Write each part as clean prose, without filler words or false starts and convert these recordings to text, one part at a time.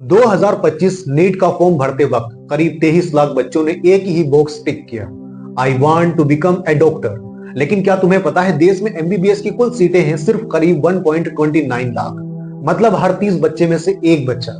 2025 NEET का form भरते वक्त करीब 23 लाख बच्चों ने एक ही बॉक्स टिक किया, I want to become a doctor. लेकिन क्या तुम्हें पता है देश में एमबीबीएस की कुल सीटें हैं सिर्फ करीब 1.29 लाख, मतलब हर 30 बच्चे में से एक बच्चा।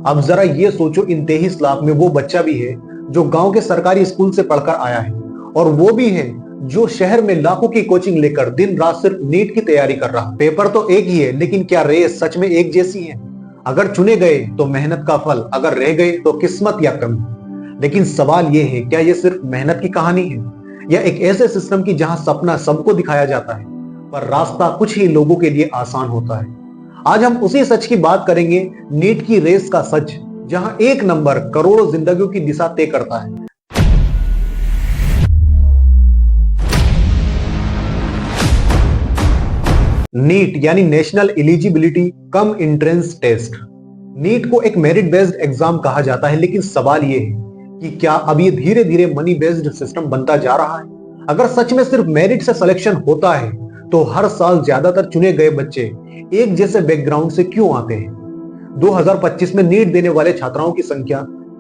अब जरा ये सोचो, इन 23 लाख में वो बच्चा भी है जो गांव के सरकारी स्कूल से पढ़कर आया है, और वो भी है जो शहर में लाखों की कोचिंग लेकर दिन रात सिर्फ नीट की तैयारी कर रहा। पेपर तो एक ही है, लेकिन क्या रेस सच में एक जैसी है? अगर चुने गए तो मेहनत का फल, अगर रह गए तो किस्मत या कमी। लेकिन सवाल यह है, क्या यह सिर्फ मेहनत की कहानी है, या एक ऐसे सिस्टम की जहां सपना सबको दिखाया जाता है पर रास्ता कुछ ही लोगों के लिए आसान होता है? आज हम उसी सच की बात करेंगे, नीट की रेस का सच, जहां एक नंबर करोड़ों जिंदगियों की दिशा तय करता है। नीट यानी national eligibility cum entrance test. NEET को एक मेरिट बेस्ड एग्जाम कहा जाता है, लेकिन सवाल यह है कि क्या अब ये धीरे धीरे मनी बेस्ड सिस्टम बनता जा रहा है? अगर सच में सिर्फ मेरिट से सिलेक्शन होता है तो हर साल ज्यादातर चुने गए बच्चे एक जैसे बैकग्राउंड से क्यों आते हैं? 2025 में नीट देने वाले छात्राओं की संख्या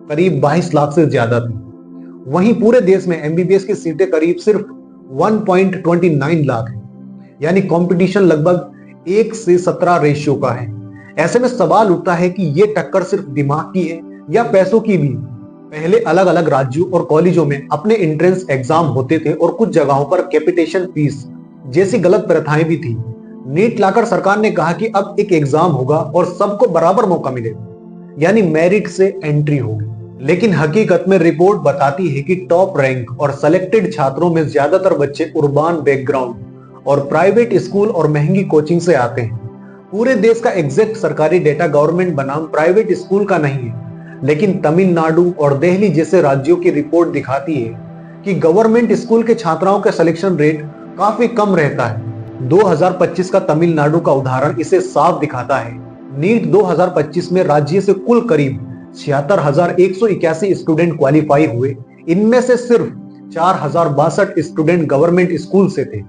करीब 22 लाख से ज्यादा थी। वहीं पूरे देश में एमबीबीएस की सीटें करीब सिर्फ 1.29 लाख है, यानी कंपटीशन लगभग 1 से 17 रेशियो का है। ऐसे में सवाल उठता है कि ये टक्कर सिर्फ दिमाग की है या पैसों की भी? पहले अलग अलग राज्यों और कॉलेजों में अपने एंट्रेंस एग्जाम होते थे और कुछ जगहों पर कैपिटेशन फीस जैसी गलत प्रथाएं भी थी। नीट लाकर सरकार ने कहा कि अब एक एग्जाम होगा और सबको बराबर मौका मिलेगा, यानी मेरिट से एंट्री होगी। लेकिन हकीकत में रिपोर्ट बताती है कि टॉप रैंक और सेलेक्टेड छात्रों में ज्यादातर बच्चे उर्बान बैकग्राउंड और प्राइवेट स्कूल और महंगी कोचिंग से आते हैं। पूरे देश का एग्जैक्ट सरकारी डेटा गवर्नमेंट बनाम प्राइवेट स्कूल का नहीं है, लेकिन तमिलनाडु और दिल्ली जैसे राज्यों की रिपोर्ट दिखाती है कि गवर्नमेंट स्कूल के छात्राओं का सिलेक्शन रेट काफी कम रहता है। 2025 का तमिलनाडु का उदाहरण इसे साफ दिखाता है। नीट 2025 में राज्य से कुल करीब 76,181 स्टूडेंट क्वालिफाई हुए। इनमें से सिर्फ 4,062 स्टूडेंट गवर्नमेंट स्कूल से थे,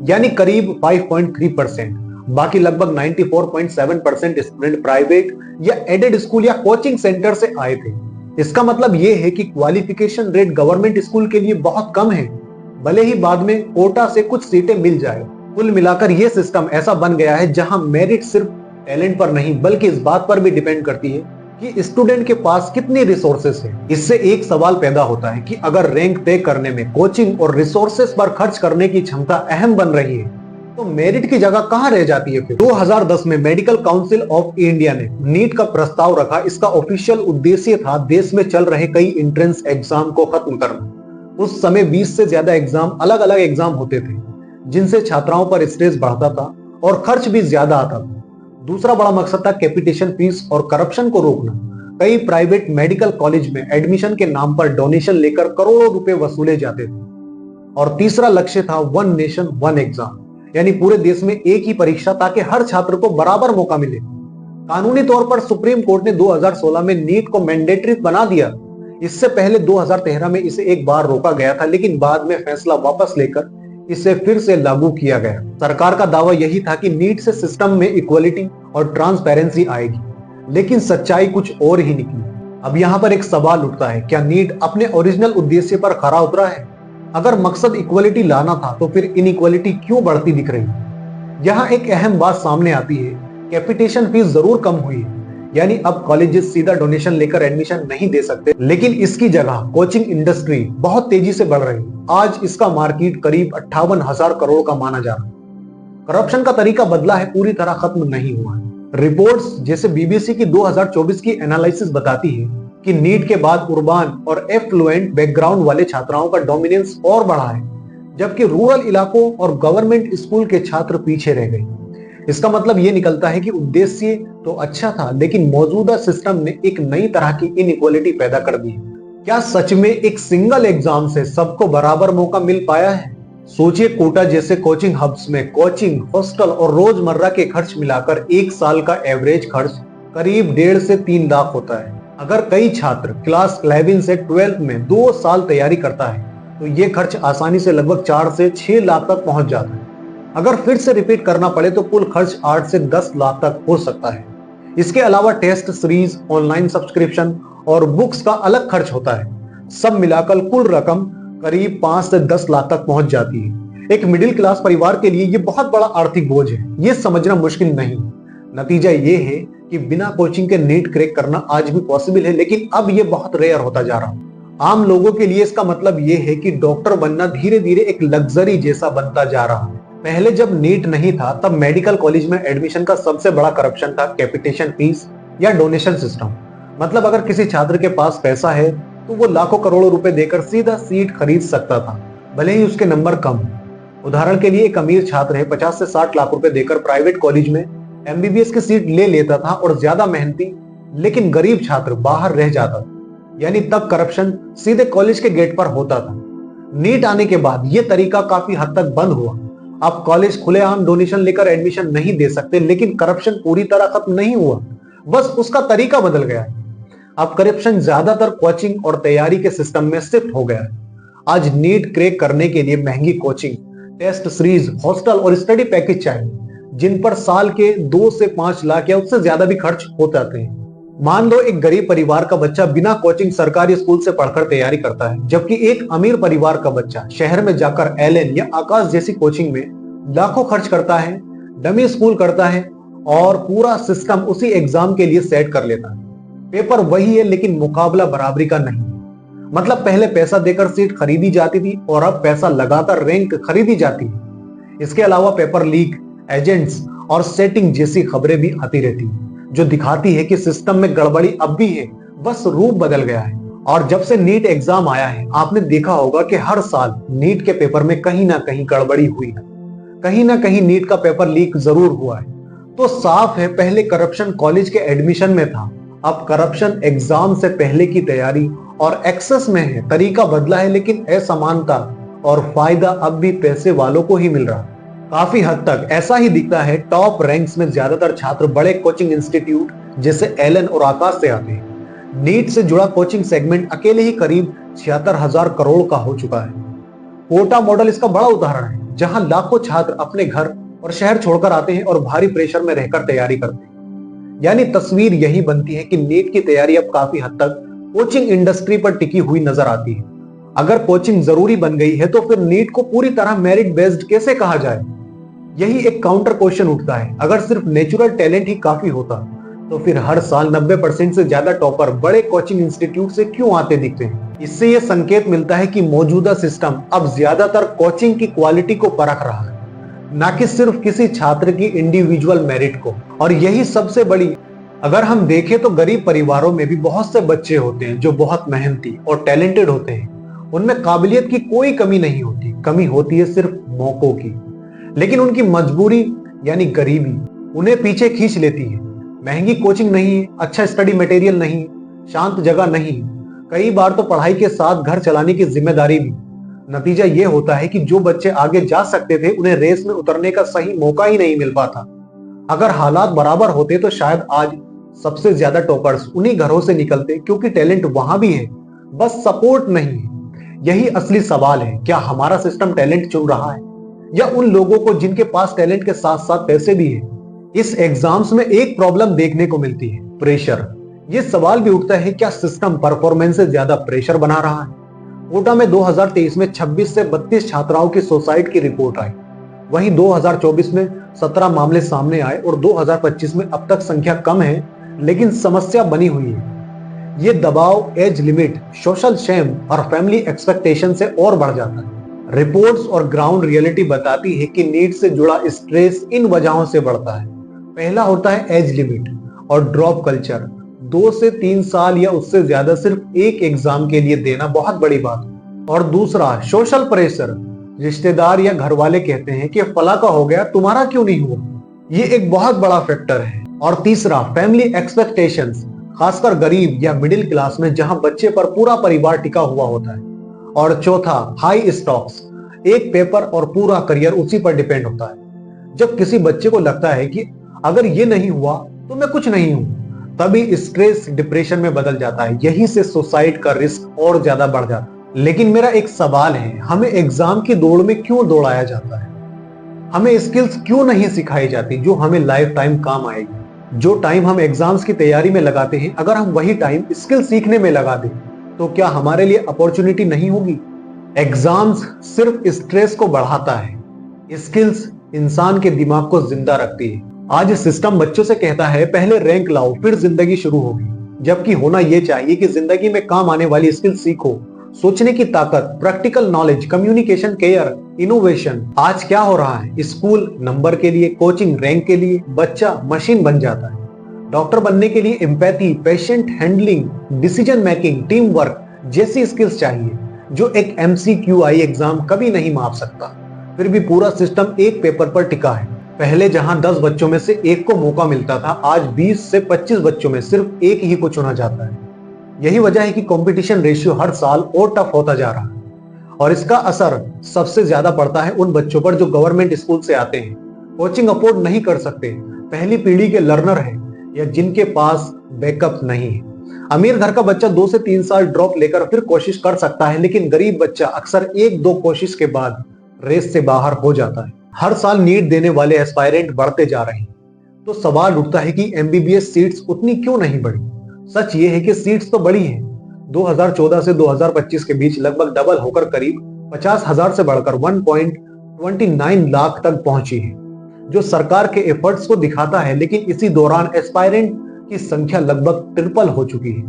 यानी करीब 5.3%। बाकी लगभग 94.7% स्टूडेंट प्राइवेट या एडेड स्कूल या कोचिंग सेंटर से आए थे। इसका मतलब यह है कि क्वालिफिकेशन रेट गवर्नमेंट स्कूल के लिए बहुत कम है, भले ही बाद में कोटा से कुछ सीटें मिल जाए। कुल मिलाकर यह सिस्टम ऐसा बन गया है जहां मेरिट सिर्फ टैलेंट पर नहीं बल्कि इस बात पर भी डिपेंड करती है कि स्टूडेंट के पास कितनी रिसोर्सेस है। इससे एक सवाल पैदा होता है कि अगर रैंक तय करने में कोचिंग और रिसोर्सेस पर खर्च करने की क्षमता अहम बन रही है तो मेरिट की जगह कहां रह जाती है फिर? 2010 में मेडिकल काउंसिल ऑफ इंडिया ने नीट का प्रस्ताव रखा। इसका ऑफिशियल उद्देश्य था देश में चल रहे कई एंट्रेंस एग्जाम को खत्म करना। उस समय 20 से ज्यादा एग्जाम, अलग अलग एग्जाम होते थे, जिनसे छात्राओं पर स्ट्रेस बढ़ता था और खर्च भी ज्यादा आता था। दूसरा बड़ा मकसद था कैपिटेशन फीस और करप्शन को रोकना। कई प्राइवेट मेडिकल कॉलेज में एडमिशन के नाम पर डोनेशन लेकर करोड़ों रुपए वसूले जाते थे। और तीसरा लक्ष्य था वन नेशन वन एग्जाम, यानी पूरे देश में एक ही परीक्षा ताकि हर छात्र को बराबर मौका मिले। कानूनी तौर पर सुप्रीम कोर्ट ने 2016 में नीट को मैंडेटरी बना दिया। इससे पहले 2013 में इसे एक बार रोका गया था, लेकिन बाद में फैसला वापस लेकर इसे फिर से लागू किया गया। सरकार का दावा यही था कि नीट से सिस्टम में इक्वलिटी और ट्रांसपेरेंसी आएगी, लेकिन सच्चाई कुछ और ही निकली। अब यहाँ पर एक सवाल उठता है, क्या नीट अपने ओरिजिनल उद्देश्य पर खरा उतरा है? अगर मकसद इक्वलिटी लाना था तो फिर इनइक्वलिटी क्यों बढ़ती दिख रही है? यहाँ एक अहम बात सामने आती है, कैपिटेशन फीस जरूर कम हुई है, यानी अब कॉलेजेस सीधा डोनेशन लेकर एडमिशन नहीं दे सकते, लेकिन इसकी जगह कोचिंग इंडस्ट्री बहुत तेजी से बढ़ रही है। आज इसका मार्केट करीब 58,000 करोड़ का माना जा रहा है। करप्शन का तरीका बदला है, पूरी तरह खत्म नहीं हुआ है। रिपोर्ट्स जैसे बीबीसी की 2024 की एनालिसिस बताती है कि नीट के बाद उर्बान और एफ्लुएंट बैकग्राउंड वाले छात्राओं का डोमिनेंस और बढ़ा है, जबकि रूरल इलाकों और गवर्नमेंट स्कूल के छात्र पीछे रह गए। इसका मतलब यह निकलता है कि उद्देश्य तो अच्छा था, लेकिन मौजूदा सिस्टम ने एक नई तरह की इनइक्वलिटी पैदा कर दी। क्या सच में एक सिंगल एग्जाम से सबको बराबर मौका मिल पाया है? सोचिए, कोटा जैसे कोचिंग हब्स में कोचिंग, हॉस्टल और रोजमर्रा के खर्च मिलाकर एक साल का एवरेज खर्च करीब 1.5 से 3 लाख होता है। अगर कई छात्र क्लास 11 से 12 में 2 साल तैयारी करता है तो ये खर्च आसानी से लगभग 4 से 6 लाख तक पहुंच जाता है। अगर फिर से रिपीट करना पड़े तो कुल खर्च 8 से 10 लाख तक हो सकता है। इसके अलावा टेस्ट सीरीज, ऑनलाइन सब्सक्रिप्शन और बुक्स का अलग खर्च होता है। सब मिलाकर कुल रकम करीब 5 से 10 लाख तक पहुंच जाती है। एक मिडिल क्लास परिवार के लिए ये बहुत बड़ा आर्थिक बोझ है, ये समझना मुश्किल नहीं। नतीजा ये है कि बिना कोचिंग के नीट क्रैक करना आज भी पॉसिबल है, लेकिन अब ये बहुत रेयर होता जा रहा है। आम लोगों के लिए इसका मतलब ये है कि डॉक्टर बनना धीरे धीरे एक लग्जरी जैसा बनता जा रहा है। पहले जब नीट नहीं था तब मेडिकल कॉलेज में एडमिशन का सबसे बड़ा करप्शन था कैपिटेशन फीस या डोनेशन सिस्टम। मतलब अगर किसी छात्र के पास पैसा है तो वो लाखों करोड़ों रुपए देकर सीधा सीट खरीद सकता था, भले ही उसके नंबर कम हो। उदाहरण के लिए एक अमीर छात्र है 50 से 60 लाख रुपए देकर प्राइवेट कॉलेज में एमबीबीएस की सीट ले लेता था और ज्यादा मेहनती लेकिन गरीब छात्र बाहर रह जाता था। यानी तब करप्शन सीधे कॉलेज के गेट पर होता था। नीट आने के बाद यह तरीका काफी हद तक बंद हुआ। अब कॉलेज खुलेआम डोनेशन लेकर एडमिशन नहीं दे सकते, लेकिन करप्शन पूरी तरह खत्म नहीं हुआ, बस उसका तरीका बदल गया है। अब करप्शन ज्यादातर कोचिंग और तैयारी के सिस्टम में शिफ्ट हो गया है। आज नीट क्रैक करने के लिए महंगी कोचिंग, टेस्ट सीरीज, हॉस्टल और स्टडी पैकेज चाहिए, जिन पर साल के 2 से 5 लाख या उससे ज्यादा भी खर्च हो जाते हैं। मान लो एक गरीब परिवार का बच्चा बिना कोचिंग सरकारी स्कूल से पढ़कर तैयारी करता है, जबकि एक अमीर परिवार का बच्चा शहर में जाकर एलएन या आकाश जैसी कोचिंग में लाखों खर्च करता है, डमी स्कूल करता है और पूरा सिस्टम उसी एग्जाम के लिए सेट कर लेता है। पेपर वही है लेकिन मुकाबला बराबरी का नहीं। मतलब पहले पैसा देकर सीट खरीदी जाती थी और अब पैसा लगाकर रैंक खरीदी जाती है। इसके अलावा पेपर लीक, एजेंट्स और सेटिंग जैसी खबरें भी आती रहती है, जो दिखाती है कि सिस्टम में गड़बड़ी अब भी है, बस रूप बदल गया है। और जब से नीट एग्जाम आया है, आपने देखा होगा कि हर साल नीट के पेपर में कहीं ना कहीं गड़बड़ी हुई है, कहीं ना कहीं नीट का पेपर लीक जरूर हुआ है। तो साफ है, पहले करप्शन कॉलेज के एडमिशन में था, अब करप्शन एग्जाम से पहले की तैयारी और एक्सेस में है। तरीका बदला है लेकिन असमानता और फायदा अब भी पैसे वालों को ही मिल रहा है। काफी हद तक ऐसा ही दिखता है। टॉप रैंक्स में ज्यादातर छात्र बड़े कोचिंग इंस्टीट्यूट जैसे एलन और आकाश से आते हैं। नीट से जुड़ा कोचिंग सेगमेंट अकेले ही करीब 76,000 करोड़ का हो चुका है। कोटा मॉडल इसका बड़ा उदाहरण है, जहां लाखों छात्र अपने घर और शहर छोड़कर आते हैं और भारी प्रेशर में रहकर तैयारी करते हैं। यानी तस्वीर यही बनती है कि नीट की तैयारी अब काफी हद तक कोचिंग इंडस्ट्री पर टिकी हुई नजर आती है। अगर कोचिंग जरूरी बन गई है तो फिर नीट को पूरी तरह मेरिट बेस्ड कैसे कहा जाए? यही एक काउंटर क्वेश्चन उठता है। अगर सिर्फ नेचुरल टैलेंट ही काफी होता तो फिर हर साल 90% से ज्यादा टॉपर बड़े कोचिंग इंस्टीट्यूट से क्यों आते दिखते हैं? इससे यह संकेत मिलता है कि मौजूदा सिस्टम अब ज्यादातर कोचिंग की क्वालिटी को परख रहा है, ना कि सिर्फ किसी छात्र की इंडिविजुअल मेरिट को। और यही सबसे बड़ी, अगर हम देखें तो गरीब परिवारों में भी बहुत से बच्चे होते हैं जो बहुत मेहनती और टैलेंटेड होते हैं। उनमें काबिलियत की कोई कमी नहीं होती, कमी होती है सिर्फ मौकों की। लेकिन उनकी मजबूरी यानी गरीबी उन्हें पीछे खींच लेती है। महंगी कोचिंग नहीं है, अच्छा स्टडी मटेरियल नहीं, शांत जगह नहीं, कई बार तो पढ़ाई के साथ घर चलाने की जिम्मेदारी भी। नतीजा यह होता है कि जो बच्चे आगे जा सकते थे उन्हें रेस में उतरने का सही मौका ही नहीं मिल पाता। अगर हालात बराबर होते तो शायद आज सबसे ज्यादा टॉपर्स उन्हीं घरों से निकलते, क्योंकि टैलेंट वहां भी है, बस सपोर्ट नहीं है। यही असली सवाल है, क्या हमारा सिस्टम टैलेंट चुन रहा है या उन लोगों को जिनके पास टैलेंट के साथ साथ पैसे भी है? इस एग्जाम्स में एक प्रॉब्लम देखने को मिलती है, प्रेशर। यह सवाल भी उठता है, क्या सिस्टम परफॉर्मेंस से ज्यादा प्रेशर बना रहा है? कोटा में 2023 में 26 से 32 छात्राओं की सुसाइड की रिपोर्ट आई। वहीं 2024 में 17 मामले सामने आए और 2025 में अब तक संख्या कम है, लेकिन समस्या बनी हुई है। ये दबाव, एज लिमिट, सोशल शेम और फैमिली एक्सपेक्टेशन से और बढ़ जाता है। रिपोर्ट्स और ग्राउंड रियलिटी बताती है कि नीट से जुड़ा स्ट्रेस इन वजहों से बढ़ता है। पहला होता है एज लिमिट और ड्रॉप कल्चर। 2 से 3 साल या उससे ज्यादा सिर्फ एक एग्जाम के लिए देना बहुत बड़ी बात है। और दूसरा सोशल प्रेशर। रिश्तेदार या घर वाले कहते हैं कि फला का हो गया, तुम्हारा क्यों नहीं हुआ? ये एक बहुत बड़ा फैक्टर है। और तीसरा फैमिली एक्सपेक्टेशंस, खासकर गरीब या मिडिल क्लास में, जहां बच्चे पर पूरा परिवार टिका हुआ होता है। और चौथा हाई स्टॉक्स, एक पेपर और पूरा करियर उसी पर डिपेंड होता है। जब किसी बच्चे को लगता है कि अगर ये नहीं हुआ तो मैं कुछ नहीं हूं, तभी स्ट्रेस डिप्रेशन में बदल जाता है। यही से सुसाइड का रिस्क और ज्यादा बढ़ जाता है। लेकिन मेरा एक सवाल है, हमें एग्जाम की दौड़ में क्यों दौड़ाया जाता है? हमें स्किल्स क्यों नहीं सिखाई जाती जो हमें लाइफ टाइम काम आएगी? जो टाइम हम एग्जाम्स की तैयारी में लगाते हैं, अगर हम वही टाइम स्किल सीखने में लगा दें, तो क्या हमारे लिए अपॉर्चुनिटी नहीं होगी? एग्जाम्स सिर्फ स्ट्रेस को बढ़ाता है, स्किल्स इंसान के दिमाग को जिंदा रखती है। आज सिस्टम बच्चों से कहता है पहले रैंक लाओ फिर जिंदगी शुरू होगी, जबकि होना यह चाहिए कि जिंदगी में काम आने वाली स्किल सीखो, सोचने की ताकत, practical knowledge, communication, care, innovation. आज क्या हो रहा है? स्कूल नंबर के लिए, कोचिंग रैंक के लिए, बच्चा मशीन बन जाता है। डॉक्टर बनने के लिए empathy, patient handling, decision making, team work जैसी स्किल्स चाहिए, जो एक MCQI एग्जाम कभी नहीं माप सकता। फिर भी पूरा सिस्टम एक पेपर पर टिका है। पहले जहां 10 बच्चों में से एक को मौका मिलता था, आज 20 से 25 बच्चों में सिर्फ एक ही को चुना जाता है। यही वजह है कि कंपटीशन रेशियो हर साल और टफ होता जा रहा है, और इसका असर सबसे ज्यादा पड़ता है उन बच्चों पर जो गवर्नमेंट स्कूल से आते हैं, कोचिंग अफोर्ड नहीं कर सकते, पहली पीढ़ी के लर्नर हैं, या जिनके पास बैकअप नहीं है। अमीर घर का बच्चा 2 से 3 साल ड्रॉप लेकर फिर कोशिश कर सकता है, लेकिन गरीब बच्चा अक्सर 1-2 कोशिश के बाद रेस से बाहर हो जाता है। हर साल नीट देने वाले एस्पायरेंट बढ़ते जा रहे हैं, तो सवाल उठता है कि MBBS सीट्स उतनी क्यों नहीं बढ़ी? सच ये है कि सीट्स तो बढ़ी हैं। 2014 से 2025 के बीच लगभग डबल होकर करीब 50,000 से बढ़कर 1.29 लाख तक पहुंची है, जो सरकार के एफर्ट्स को दिखाता है। लेकिन इसी दौरान एस्पायरेंट की संख्या लगभग ट्रिपल हो चुकी है,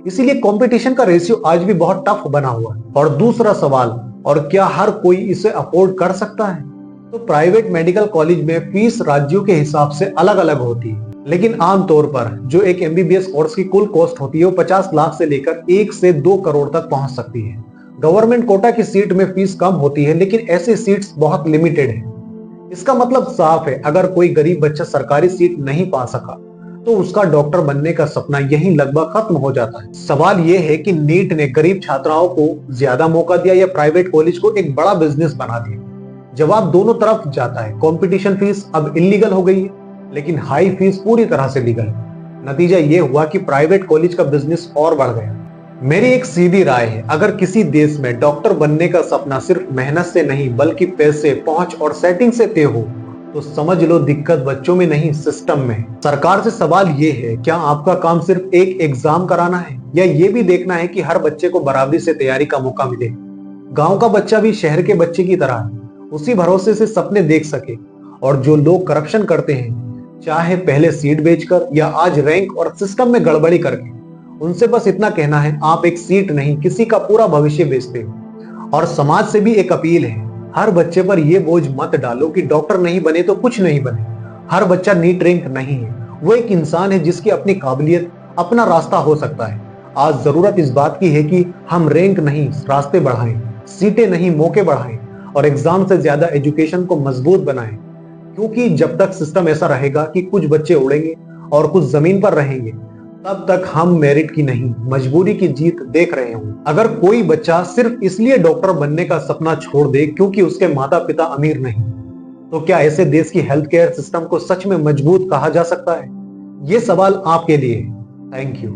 इसीलिए कंपटीशन का रेशियो आज भी बहुत टफ बना हुआ है। और दूसरा सवाल, और क्या हर कोई इसे अफोर्ड कर सकता है? तो प्राइवेट मेडिकल कॉलेज में फीस राज्यों के हिसाब से अलग अलग होती है, लेकिन आमतौर पर जो एक MBBS कोर्स की कुल कॉस्ट होती है वो 50 लाख से लेकर 1 से 2 करोड़ तक पहुंच सकती है। गवर्नमेंट कोटा की सीट में फीस कम होती है, लेकिन ऐसी सीट्स बहुत लिमिटेड है। इसका मतलब साफ है, अगर कोई गरीब बच्चा सरकारी सीट नहीं पा सका, तो उसका डॉक्टर बनने का सपना यहीं लगभग खत्म हो जाता है। सवाल यह है कि नीट ने गरीब छात्राओं को ज्यादा मौका दिया या प्राइवेट कॉलेज को एक बड़ा बिजनेस बना दिया? जवाब दोनों तरफ जाता है। कंपटीशन फीस अब इलीगल हो गई है, लेकिन हाई फीस पूरी तरह से लीगल है। नतीजा यह हुआ कि प्राइवेट कॉलेज का बिजनेस और बढ़ गया। मेरी एक सीधी राय है, अगर किसी देश में डॉक्टर बनने का सपना सिर्फ मेहनत से नहीं बल्कि पैसे, पहुंच और सेटिंग से तय हो, तो समझ लो दिक्कत बच्चों में नहीं सिस्टम में। सरकार से सवाल ये है, क्या आपका काम सिर्फ एक एग्जाम कराना है, या ये भी देखना है कि हर बच्चे को बराबरी से तैयारी का मौका मिले? गांव का बच्चा भी शहर के बच्चे की तरह है, उसी भरोसे से सपने देख सके। और जो लोग करप्शन करते हैं, चाहे पहले सीट बेचकर या आज रैंक और सिस्टम में गड़बड़ी करके, उनसे बस इतना कहना है, आप एक सीट नहीं किसी का पूरा भविष्य बेचते हो। और समाज से भी एक अपील है, हर बच्चे पर यह बोझ मत डालो कि डॉक्टर नहीं बने तो कुछ नहीं बने। हर बच्चा नीट रैंक नहीं है, वो एक इंसान है जिसकी अपनी काबिलियत, अपना रास्ता हो सकता है। आज जरूरत इस बात की है कि हम रैंक नहीं रास्ते बढ़ाएं, सीटें नहीं मौके बढ़ाएं, और एग्जाम से ज्यादा एजुकेशन को मजबूत बनाएं। क्योंकि जब तक सिस्टम ऐसा रहेगा कि कुछ बच्चे उड़ेंगे और कुछ जमीन पर रहेंगे, तब तक हम मेरिट की नहीं मजबूरी की जीत देख रहे होंगे। अगर कोई बच्चा सिर्फ इसलिए डॉक्टर बनने का सपना छोड़ दे क्योंकि उसके माता पिता अमीर नहीं, तो क्या ऐसे देश की हेल्थ केयर सिस्टम को सच में मजबूत कहा जा सकता है? ये सवाल आपके लिए है। Thank you.